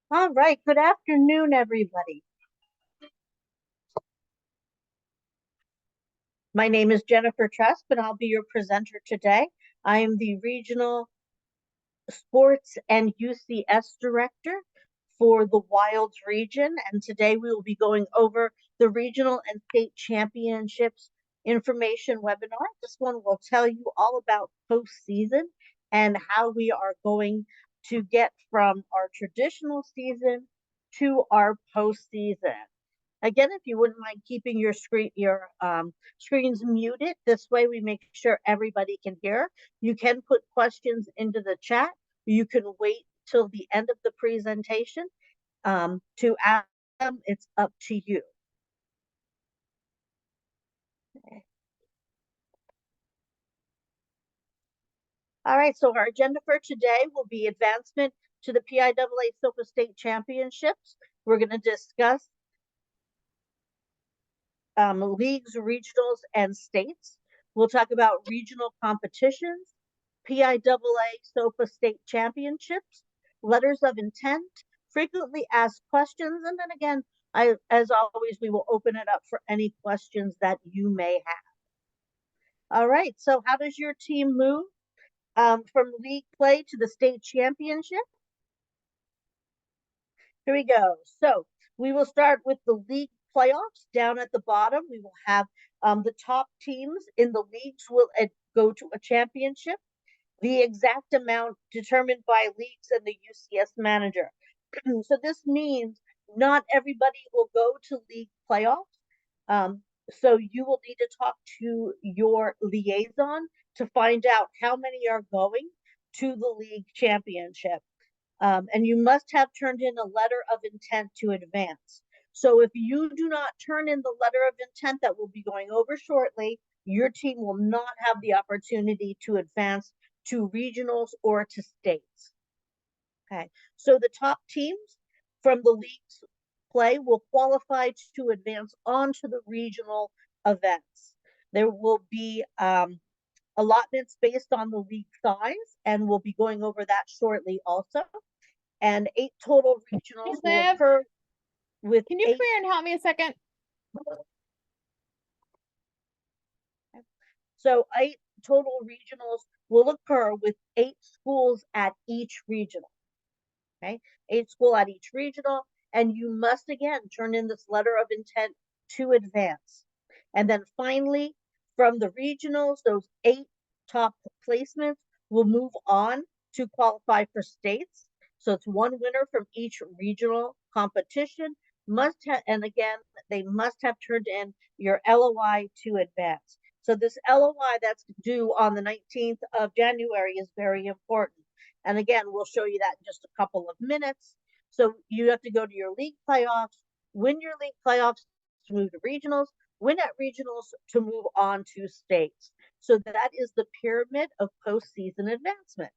All right, good afternoon, everybody. My name is Jennifer Trust, and I'll be your presenter today. I am the Regional Sports and UCS Director for the Wilds region, and today we will be going over the regional and state championships information webinar. This one will tell you all about postseason and how we are going to get from our traditional season to our postseason. Again, if you wouldn't mind keeping your screens muted, this way we make sure everybody can hear. You can put questions into the chat. You can wait till the end of the presentation to ask them. It's up to you. All right, so our agenda for today will be advancement to the PIAA SOPA State Championships. We're going to discuss leagues, regionals, and states. We'll talk about regional competitions, PIAA SOPA State Championships, letters of intent, frequently asked questions, and then again, as always, we will open it up for any questions that you may have. All right, so how does your team move from league play to the state championship? Here we go. So we will start with the league playoffs. Down at the bottom, we will have the top teams in the leagues will go to a championship. The exact amount determined by leagues and the UCS manager. So this means not everybody will go to league playoffs. So you will need to talk to your liaison to find out how many are going to the league championship. And you must have turned in a letter of intent to advance. So if you do not turn in the letter of intent that we'll be going over shortly, your team will not have the opportunity to advance to regionals or to states. Okay, so the top teams from the league's play will qualify to advance onto the regional events. There will be allotments based on the league size, and we'll be going over that shortly also. And 8 total regionals will occur with Can you come here and help me a second? So 8 total regionals will occur with 8 schools at each regional. Okay, 8 schools at each regional, and you must again turn in this letter of intent to advance. And then finally, from the regionals, those 8 top placements will move on to qualify for states. So it's one winner from each regional competition. Must have, and again, they must have turned in your LOI to advance. So this LOI that's due on the 19th of January is very important. And again, we'll show you that in just a couple of minutes. So you have to go to your league playoffs, win your league playoffs to move to regionals, win at regionals to move on to states. So that is the pyramid of postseason advancement.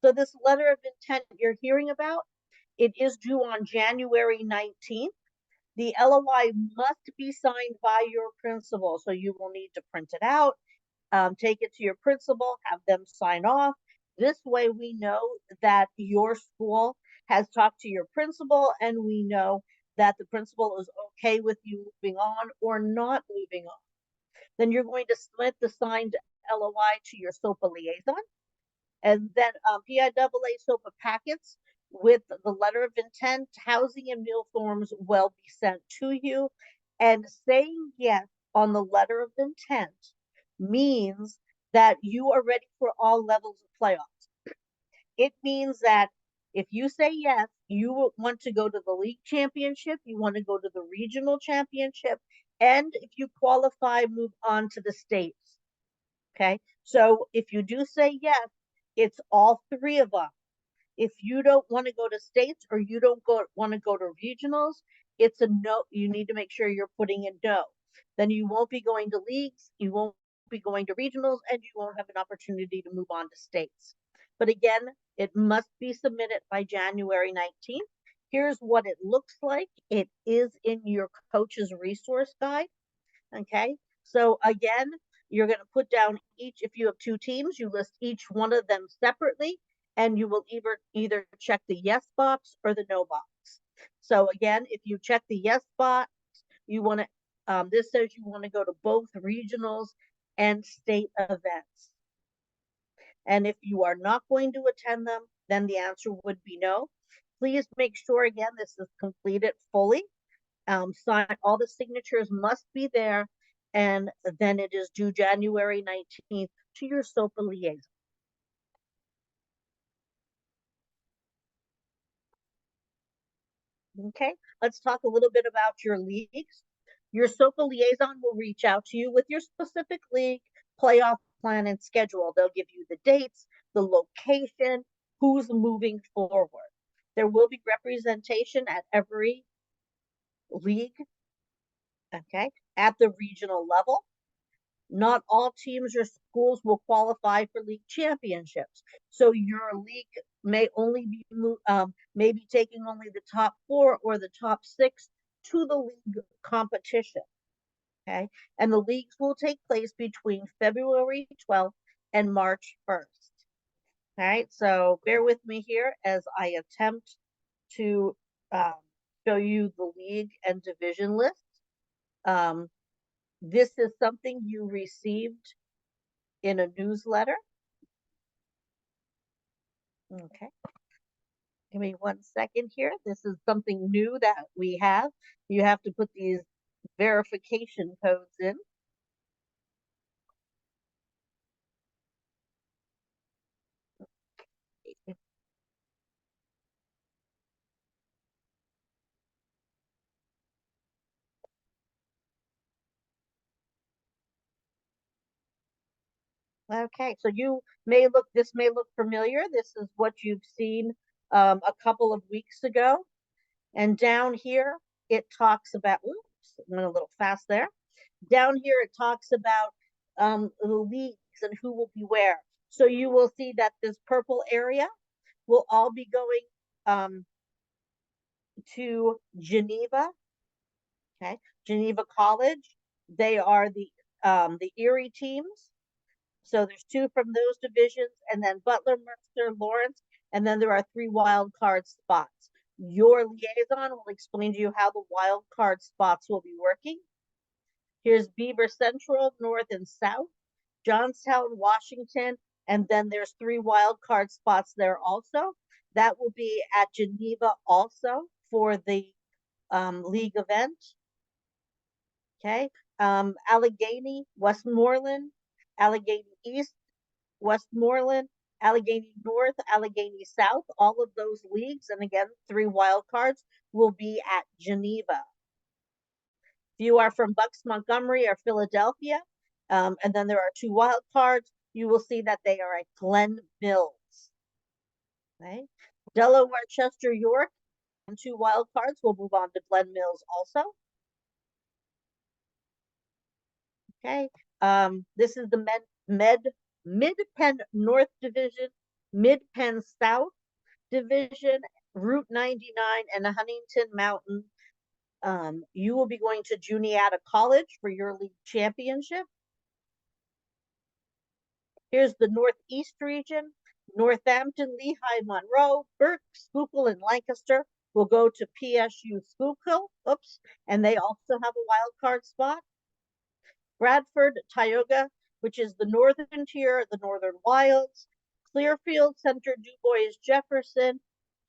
So this letter of intent you're hearing about, it is due on January 19th. The LOI must be signed by your principal. So you will need to print it out, take it to your principal, have them sign off. This way we know that your school has talked to your principal, and we know that the principal is okay with you moving on or not moving on. Then you're going to submit the signed LOI to your SOPA liaison, and then PIAA SOPA packets with the letter of intent, housing, and meal forms will be sent to you. And saying yes on the letter of intent means that you are ready for all levels of playoffs. It means that if you say yes, you want to go to the league championship, you want to go to the regional championship, and if you qualify, move on to the states. Okay, so if you do say yes, it's all 3 of them. If you don't want to go to states or you don't want to go to regionals, it's a no. You need to make sure you're putting in no. Then you won't be going to leagues, you won't be going to regionals, and you won't have an opportunity to move on to states. But again, it must be submitted by January 19th. Here's what it looks like. It is in your coach's resource guide. Okay, so again, you're going to put down each, if you have 2 teams, you list each one of them separately. and you will either check the yes box or the no box. So again, if you check the yes box, you want to, this says you want to go to both regionals and state events. And if you are not going to attend them, then the answer would be no. Please make sure, again, this is completed fully. Sign, all the signatures must be there, and then it is due January 19th to your SOPA liaison. Okay, let's talk a little bit about your leagues. Your SOPA liaison will reach out to you with your specific league, playoff plan, and schedule. They'll give you the dates, the location, who's moving forward. There will be representation at every league, okay, at the regional level. Not all teams or schools will qualify for league championships. So your league may only be maybe taking only the top 4 or the top 6 to the league competition. Okay, and the leagues will take place between February 12th and March 1st. All right, so bear with me here as I attempt to um, show you the league and division list. Um, this is something you received in a newsletter. Okay, give me 1 second here. This is something new that we have. You have to put these verification codes in. Okay, so this may look familiar. This is what you've seen a couple of weeks ago. And down here, it talks about, oops, went a little fast there. Down here, it talks about the leagues and who will be where. So you will see that this purple area will all be going to Geneva, okay? Geneva College. They are the Erie teams. So there's 2 from those divisions, and then Butler, Mercer, Lawrence, and then there are 3 wild card spots. Your liaison will explain to you how the wild card spots will be working. Here's Beaver Central, North and South, Johnstown, Washington, and then there's 3 wild card spots there also. That will be at Geneva also for the league event. Okay, Allegheny, Westmoreland, Allegheny East, Westmoreland, Allegheny North, Allegheny South, all of those leagues, and again, 3 wild cards will be at Geneva. If you are from Bucks, Montgomery, or Philadelphia, and then there are 2 wild cards, you will see that they are at Glen Mills. Okay? Delaware, Chester, York, and 2 wild cards will move on to Glen Mills also. Okay, this is the Mid-Penn North Division, Mid-Penn South Division, Route 99, and Huntington Mountain. You will be going to Juniata College for your league championship. Here's the Northeast region. Northampton, Lehigh, Monroe, Burke, Schuylkill, and Lancaster will go to PSU Schuylkill. Oops, and they also have a wild card spot. Bradford, Tioga, which is the northern tier, the Northern Wilds, Clearfield, Center, Du Bois, Jefferson,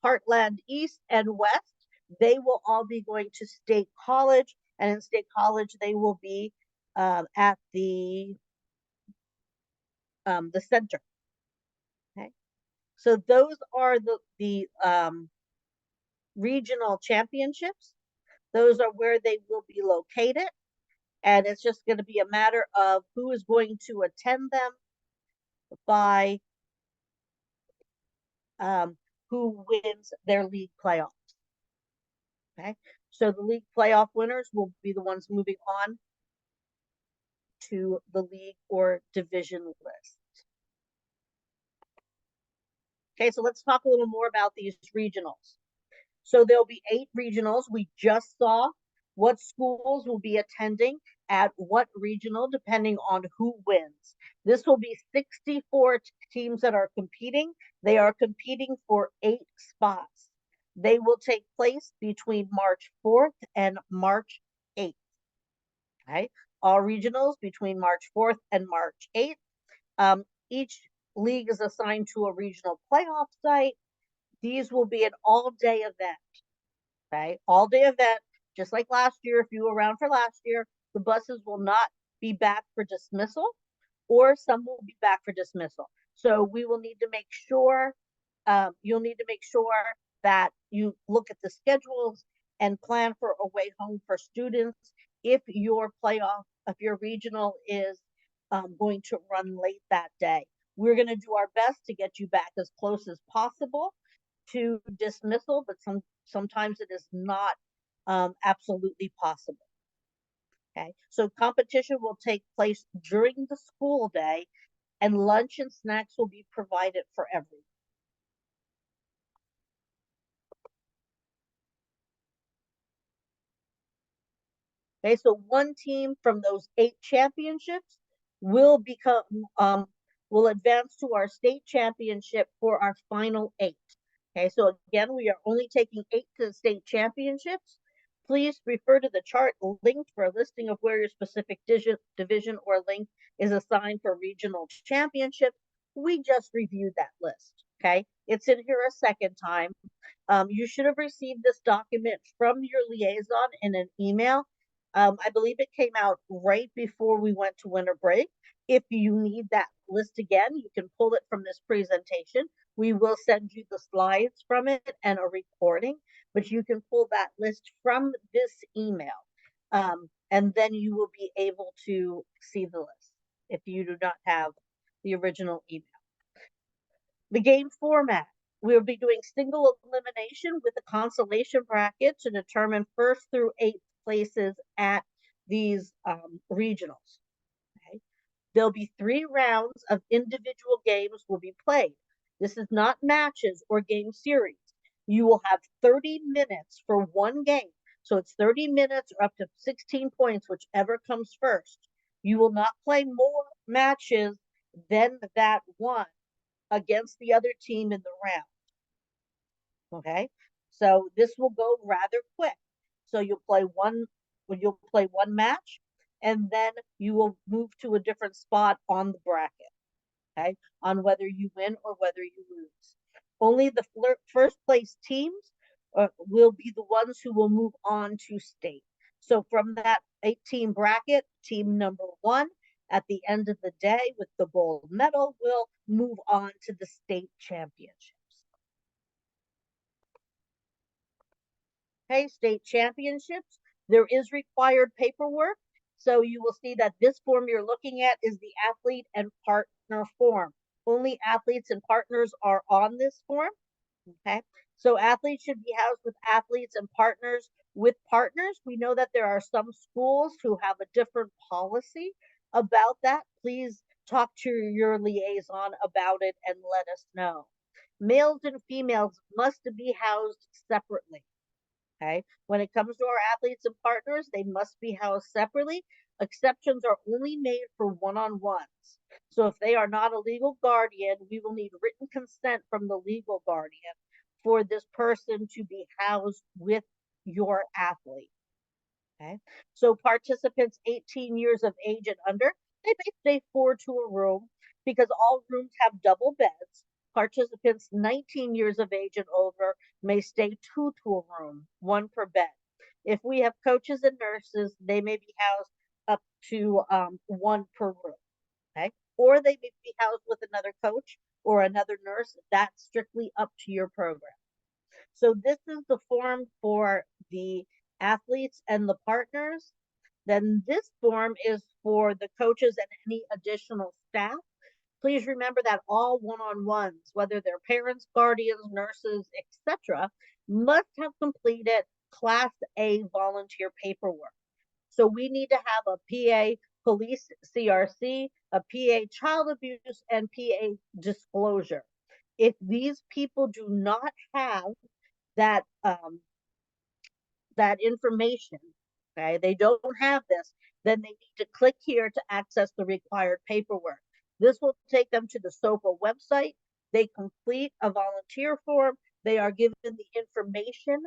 Heartland East and West. They will all be going to State College, and in State College, they will be at the center. Okay, so those are the regional championships. Those are where they will be located. And it's just going to be a matter of who is going to attend them by who wins their league playoffs. Okay, so the league playoff winners will be the ones moving on to the league or division list. Okay, so let's talk a little more about these regionals. So there'll be 8 regionals. We just saw what schools will be attending. at what regional, depending on who wins. This will be 64 teams that are competing. They are competing for 8 spots. They will take place between March 4th and March 8th. Okay, all regionals between March 4th and March 8th. Each league is assigned to a regional playoff site. These will be an all-day event. Okay, all-day event, just like last year. If you were around for last year, the buses will not be back for dismissal, or some will be back for dismissal. So we will need to make sure, you'll need to make sure that you look at the schedules and plan for a way home for students if your playoff, if your regional is going to run late that day. We're going to do our best to get you back as close as possible to dismissal, but sometimes it is not absolutely possible. Okay, so competition will take place during the school day, and lunch and snacks will be provided for everyone. Okay, so one team from those 8 championships will become will advance to our state championship for our final 8. Okay, so again, we are only taking 8 to the state championships. Please refer to the chart linked for a listing of where your specific division or link is assigned for regional championships. We just reviewed that list. Okay, it's in here a second time. You should have received this document from your liaison in an email. I believe it came out right before we went to winter break. If you need that list again, you can pull it from this presentation. We will send you the slides from it and a recording, but you can pull that list from this email. And then you will be able to see the list if you do not have the original email. The game format. We'll be doing single elimination with a consolation bracket to determine 1st through 8th places at these regionals. Okay. There'll be 3 rounds of individual games will be played. This is not matches or game series. You will have 30 minutes for one game. So it's 30 minutes or up to 16 points, whichever comes first. You will not play more matches than that one against the other team in the round. Okay, so this will go rather quick. So you'll play one match, and then you will move to a different spot on the bracket. Okay, on whether you win or whether you lose. Only the first place teams will be the ones who will move on to state. So from that 8-team bracket, team number 1 at the end of the day with the gold medal will move on to the state championships. Okay, state championships. There is required paperwork. So you will see that this form you're looking at is the athlete and partner form. Only athletes and partners are on this form. Okay, so athletes should be housed with athletes and partners with partners. We know that there are some schools who have a different policy about that. Please talk to your liaison about it and let us know. Males and females must be housed separately. Okay, when it comes to our athletes and partners, they must be housed separately. Exceptions are only made for one-on-ones. So if they are not a legal guardian, we will need written consent from the legal guardian for this person to be housed with your athlete. Okay, so participants 18 years of age and under, they may stay 4 to a room because all rooms have double beds. Participants 19 years of age and over may stay 2 to a room, 1 per bed. If we have coaches and nurses, they may be housed up to 1 per room. Okay, or they may be housed with another coach or another nurse. That's strictly up to your program. So this is the form for the athletes and the partners. Then this form is for the coaches and any additional staff. Please remember that all one-on-ones, whether they're parents, guardians, nurses, etc., must have completed Class A volunteer paperwork. So we need to have a PA police CRC, a PA child abuse, and PA disclosure. If these people do not have that information, okay, they don't have this, then they need to click here to access the required paperwork. This will take them to the SOPA website. They complete a volunteer form. They are given the information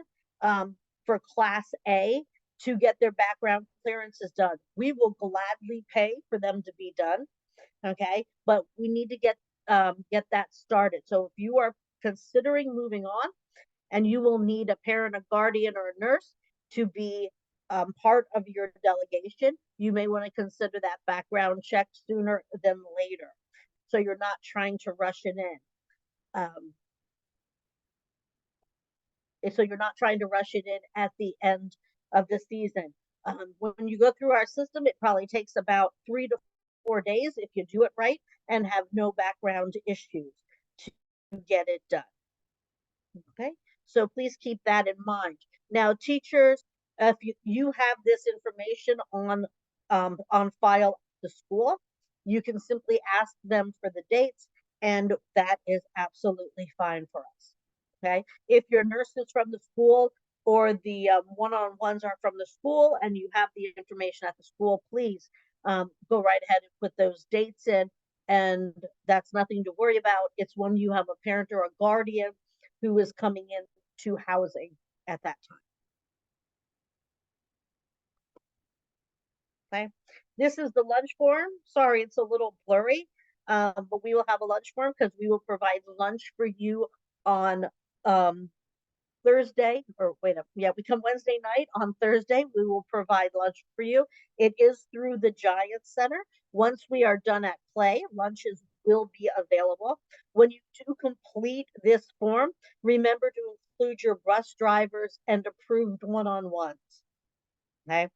for Class A to get their background clearances done. We will gladly pay for them to be done, okay? But we need to get that started. So if you are considering moving on, and you will need a parent, a guardian, or a nurse to be part of your delegation, you may want to consider that background check sooner than later. So you're not trying to rush it in. So you're not trying to rush it in at the end of the season. When you go through our system, it probably takes about 3 to 4 days if you do it right and have no background issues to get it done. Okay, so please keep that in mind. Now, teachers, if you have this information on file at the school, you can simply ask them for the dates, and that is absolutely fine for us. Okay, if your nurse is from the school or the one-on-ones are from the school and you have the information at the school, please go right ahead and put those dates in. And that's nothing to worry about. It's when you have a parent or a guardian who is coming in to housing at that time. Okay, this is the lunch form. Sorry, it's a little blurry, but we will have a lunch form because we will provide lunch for you on Thursday, or wait up, yeah, we come Wednesday night. On Thursday, we will provide lunch for you. It is through the Giant Center. Once we are done at play, lunches will be available. When you do complete this form, remember to include your bus drivers and approved one-on-ones. Okay.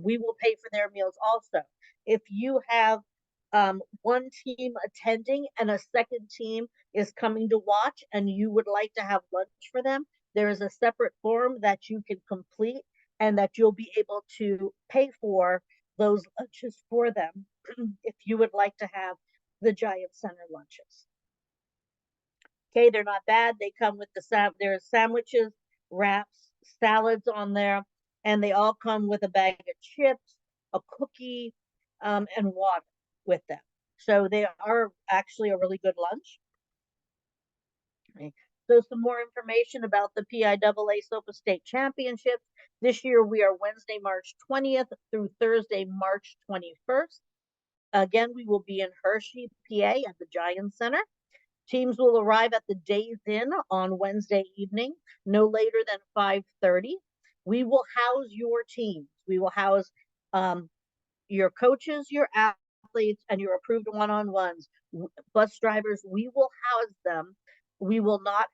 We will pay for their meals also. If you have one team attending and a second team is coming to watch and you would like to have lunch for them, there is a separate form that you can complete and that you'll be able to pay for those lunches for them if you would like to have the Giant Center lunches. Okay, they're not bad. They come with there's sandwiches, wraps, salads on there, and they all come with a bag of chips, a cookie, and water with them. So they are actually a really good lunch. Okay. So some more information about the PIAA SOPA State Championships. This year we are Wednesday, March 20th through Thursday, March 21st. Again, we will be in Hershey, PA at the Giant Center. Teams will arrive at the Days Inn on Wednesday evening, no later than 5:30. We will house your teams. We will house your coaches, your athletes, and your approved one-on-ones. Bus drivers, we will house them. We will not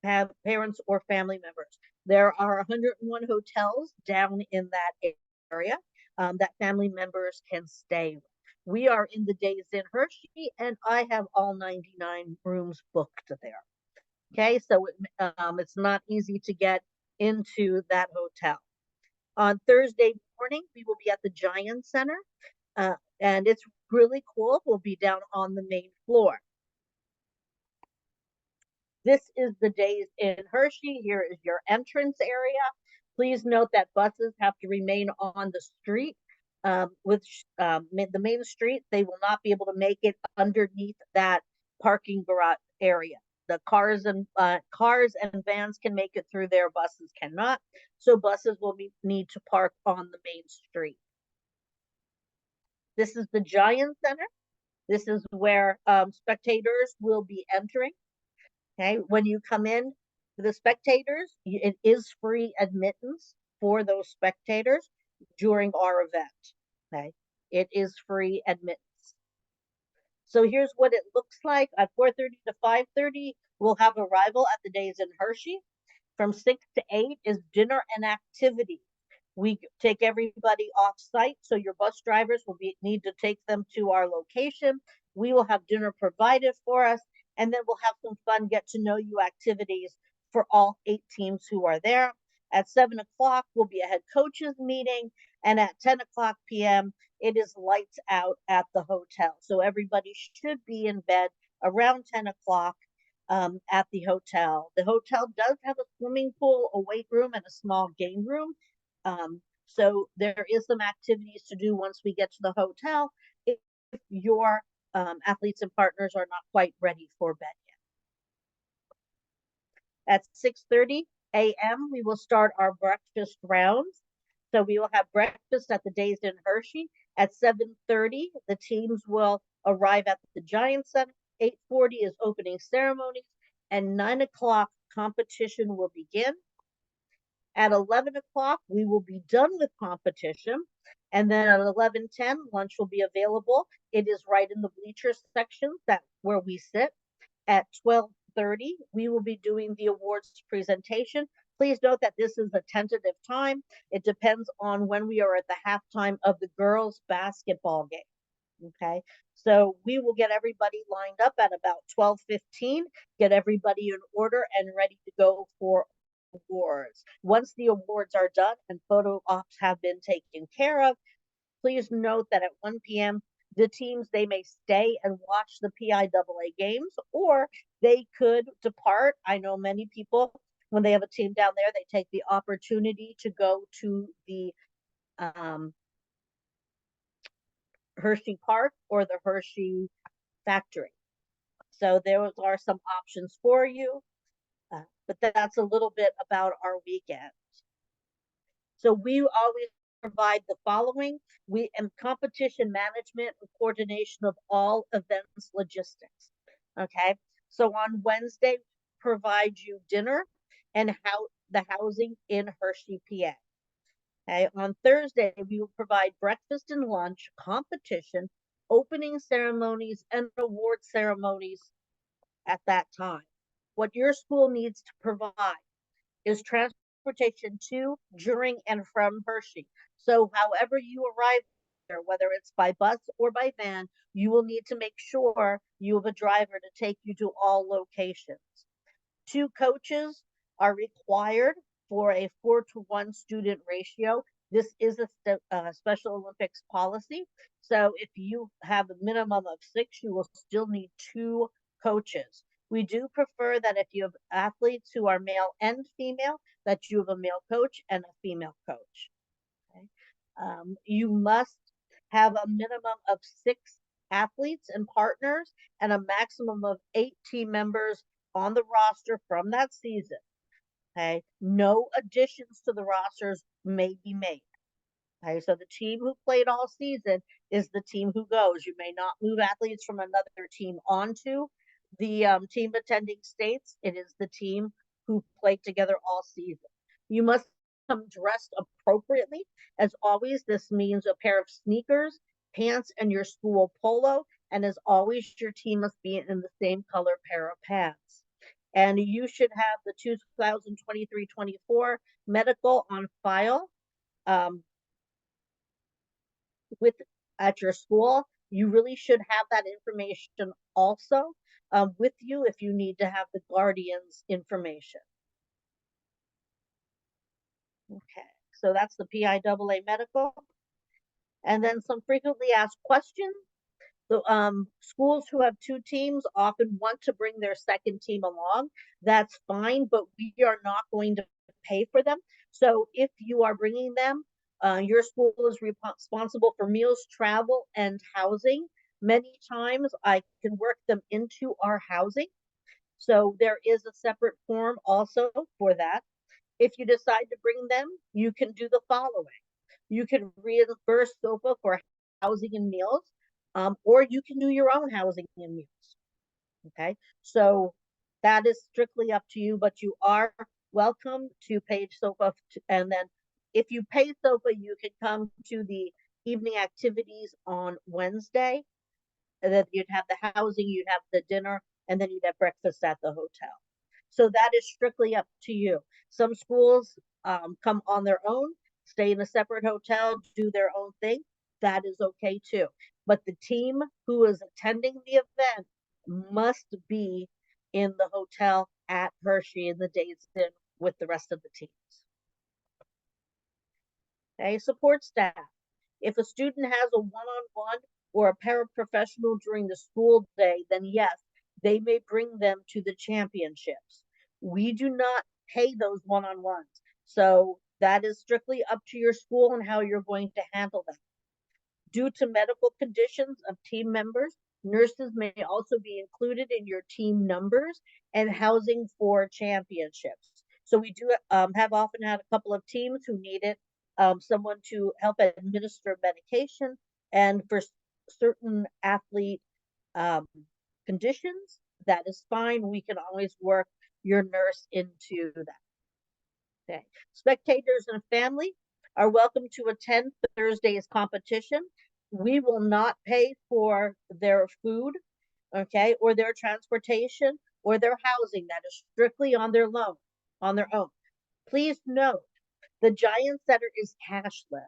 have parents or family members. There are 101 hotels down in that area that family members can stay. We are in the Days Inn Hershey, and I have all 99 rooms booked there. Okay, so it's not easy to get into that hotel. On Thursday morning, we will be at the Giant Center, and it's really cool. We'll be down on the main floor. This is the Days Inn Hershey. Here is your entrance area. Please note that buses have to remain on the street. With the main street, they will not be able to make it underneath that parking garage area. The cars and vans can make it through there, buses cannot. So buses will need to park on the main street. This is the Giant Center. This is where spectators will be entering. Okay, when you come in for the spectators, it is free admittance for those spectators during our event. Okay, it is free admittance. So here's what it looks like. At 4:30 to 5:30, we'll have arrival at the Days Inn Hershey. From 6 to 8 is dinner and activities. We take everybody off site, so your bus drivers will need to take them to our location. We will have dinner provided for us, and then we'll have some fun get to know you activities for all 8 teams who are there. At 7 o'clock will be a head coaches meeting, and at 10 o'clock p.m. it is lights out at the hotel. So everybody should be in bed around 10 o'clock at the hotel. The hotel does have a swimming pool, a weight room, and a small game room. So there is some activities to do once we get to the hotel if your athletes and partners are not quite ready for bed yet. At 6:30 a.m., we will start our breakfast rounds. So we will have breakfast at the Dazed Inn Hershey. At 7:30, the teams will arrive at the Giant Center. 8:40 is opening ceremonies, and 9 o'clock competition will begin. At 11 o'clock, we will be done with competition. And then at 11:10, lunch will be available. It is right in the bleacher section where we sit. At 12:30, we will be doing the awards presentation. Please note that this is a tentative time. It depends on when we are at the halftime of the girls' basketball game. Okay, so we will get everybody lined up at about 12:15, get everybody in order and ready to go for awards. Once the awards are done and photo ops have been taken care of, please note that at 1 p.m., the teams, they may stay and watch the PIAA games, or they could depart. I know many people, when they have a team down there, they take the opportunity to go to the Hershey Park or the Hershey factory. So those are some options for you, but that's a little bit about our weekend. So we always provide the following. We and competition management and coordination of all events logistics. Okay. So on Wednesday, provide you dinner and the housing in Hershey, PA. Okay. On Thursday, we will provide breakfast and lunch, competition, opening ceremonies, and award ceremonies at that time. What your school needs to provide is transportation to, during, and from Hershey. So however you arrive there, whether it's by bus or by van, you will need to make sure you have a driver to take you to all locations. 2 coaches are required for a 4-to-1 student ratio. This is a Special Olympics policy. So if you have a minimum of 6, you will still need 2 coaches. We do prefer that if you have athletes who are male and female, that you have a male coach and a female coach. Okay? You must have a minimum of 6 athletes and partners and a maximum of 8 team members on the roster from that season. Okay, no additions to the rosters may be made. Okay, so the team who played all season is the team who goes. You may not move athletes from another team onto the team attending states. It is the team who played together all season. You must come dressed appropriately. As always, this means a pair of sneakers, pants, and your school polo. And as always, your team must be in the same color pair of pants. And you should have the 2023-24 medical on file with at your school. You really should have that information also with you if you need to have the guardian's information. Okay, so that's the PIAA medical. And then some frequently asked questions. So schools who have 2 teams often want to bring their second team along. That's fine, but we are not going to pay for them. So if you are bringing them, your school is responsible for meals, travel, and housing. Many times I can work them into our housing. So there is a separate form also for that. If you decide to bring them, you can do the following. You can reimburse SOPA for housing and meals, or you can do your own housing and meals. Okay, so that is strictly up to you, but you are welcome to pay SOPA. And then if you pay SOPA, you can come to the evening activities on Wednesday. And then you'd have the housing, you'd have the dinner, and then you'd have breakfast at the hotel. So that is strictly up to you. Some schools come on their own, stay in a separate hotel, do their own thing. That is okay too. But the team who is attending the event must be in the hotel at Hershey in the Dazed Inn with the rest of the teams. Okay, support staff. If a student has a one-on-one or a paraprofessional during the school day, then yes, they may bring them to the championships. We do not pay those one-on-ones. So That is strictly up to your school and how you're going to handle that. Due to medical conditions of team members, nurses may also be included in your team numbers and housing for championships. So we do have often had a couple of teams who needed someone to help administer medication, and for certain athlete um, conditions, that is fine. We can always work your nurse into that. Okay. Spectators and family are welcome to attend Thursday's competition. We will not pay for their food, okay, or their transportation or their housing. That is strictly on their own. Please note, the Giant Center is cashless.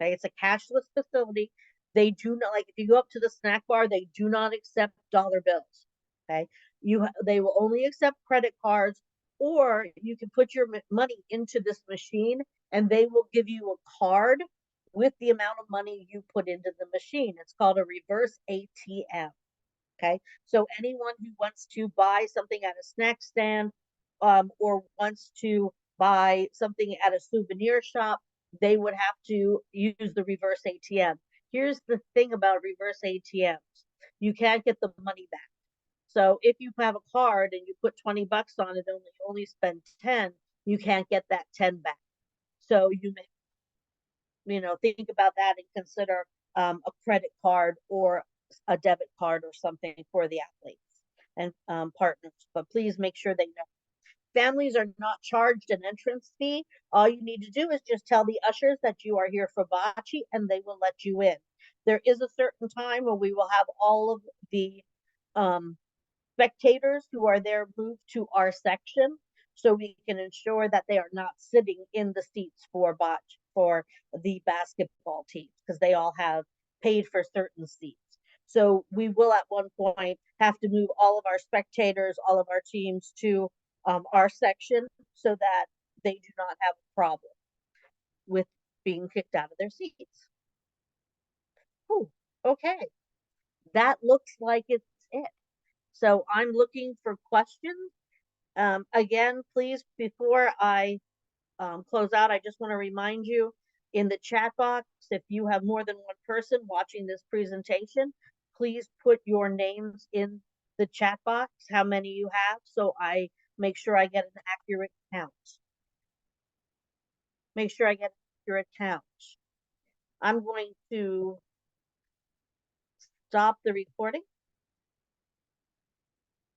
Okay, it's a cashless facility. They do not, like, if you go up to the snack bar, they do not accept dollar bills. Okay, they will only accept credit cards, or you can put your money into this machine, and they will give you a card with the amount of money you put into the machine. It's called a reverse ATM. Okay, so anyone who wants to buy something at a snack stand, or wants to buy something at a souvenir shop, they would have to use the reverse ATM. Here's the thing about reverse ATMs: you can't get the money back. So if you have a card and you put 20 bucks on it, only spend 10, you can't get that 10 back. So you may, think about that and consider a credit card or a debit card or something for the athletes and partners. But please make sure they know. Families are not charged an entrance fee. All you need to do is just tell the ushers that you are here for bocce, and they will let you in. There is a certain time when we will have all of the um, spectators who are there moved to our section, so we can ensure that they are not sitting in the seats for the basketball teams, because they all have paid for certain seats. So we will at one point have to move all of our spectators, all of our teams to our section, so that they do not have a problem with being kicked out of their seats. Ooh, okay, that looks like it's it. So I'm looking for questions. Again, please, before I close out, I just want to remind you, in the chat box, if you have more than one person watching this presentation, please put your names in the chat box, how many you have, so I make sure I get an accurate count. Make sure I get an accurate count. I'm going to stop the recording.